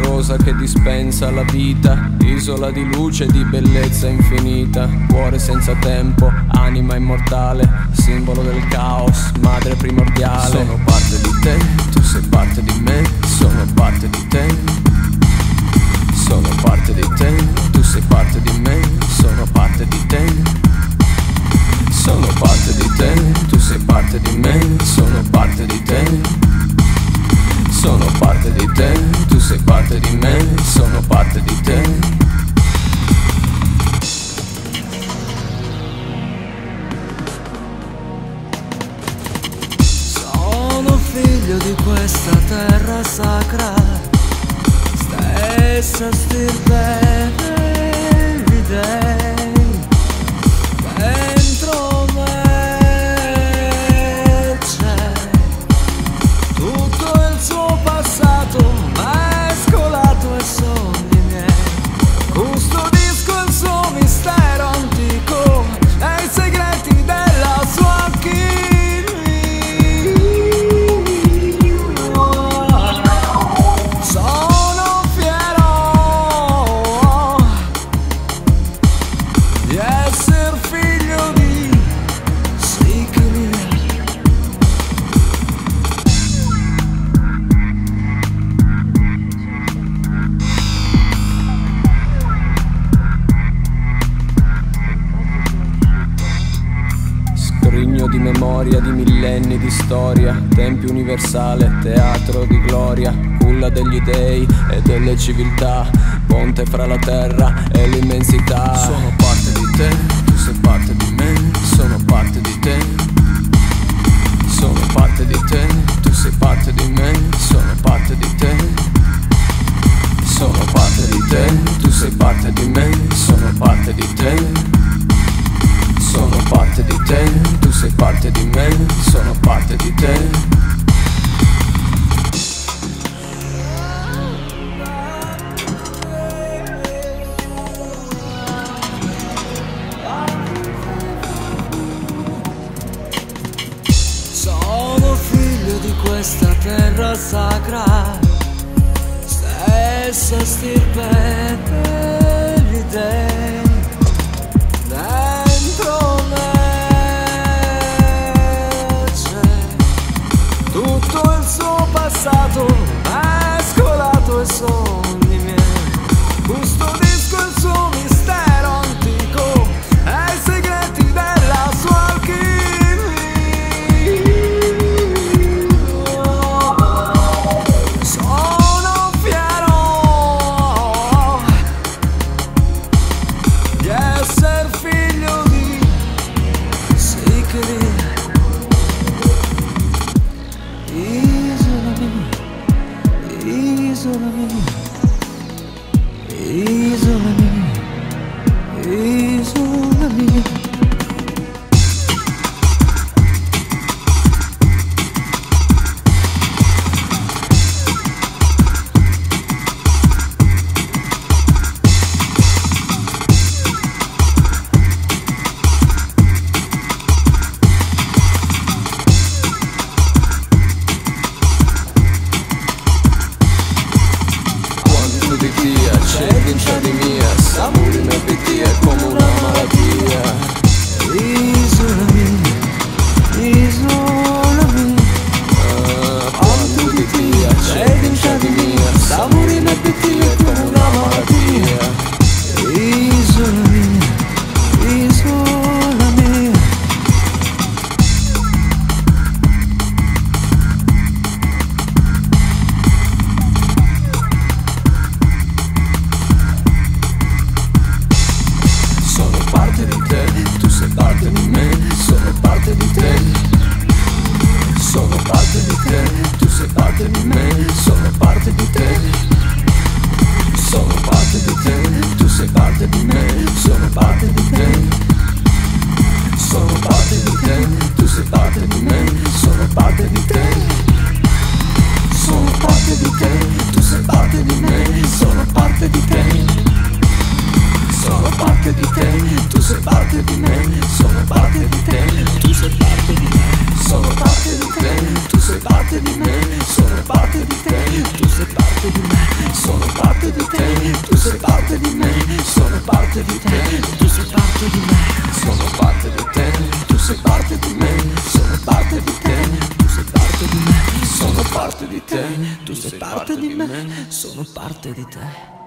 rosa che dispensa la vita, isola di luce e di bellezza infinita, cuore senza tempo, anima immortale, simbolo del caos, madre primordiale. Sono parte di te, tu sei parte di me, sono parte di te. Sono parte di te, tu sei parte di me, sono parte di te. Sono parte di te, tu sei parte di me, sono parte di te. Sono parte di te, tu sei parte di me, sono parte di te. Sono figlio di questa terra sacra, stessa stirpe degli dei. Dentro me c'è tutto il suo passato, mescolato ai sogni miei. Custodisco il suo mistero antico e i segreti della sua alchimia. Sono fiero di essere figlio di Sicilia. Scrigno di memoria di millenni di storia, tempio universale, teatro di gloria, culla degli dei e delle civiltà, ponte fra la terra e l'immensità. Sono parte di te, tu sei parte di me, sono parte di te. Sono parte di te, tu sei parte di me, sono parte di te. Sono parte di te, tu sei parte di me, sono parte di te. Sono parte di te, tu sei parte di me, sono parte di te. Sono figlio di questa terra sacra, stessa stirpe degli dei. Dentro me c'è tutto il suo passato, mescolato ai sogni miei. Custodisco il suo mistero antico e i segreti della sua alchimia. Sono fiero di essere figlio di Sicilia. Isolami, isolami, isolami, isolami. Cerca di mia, sapori me è come una malattia. Isolami, isolami. Quando ti piace, di mia, sapori me è come una malattia. Isolami, isolami. Sono sono parte di te, tu sei parte di me, sono parte di te, tu sei parte di me, sono parte di te, tu sei parte di me, sono parte di te, tu sei parte di me, sono parte di te, tu sei parte di me, sono parte di te.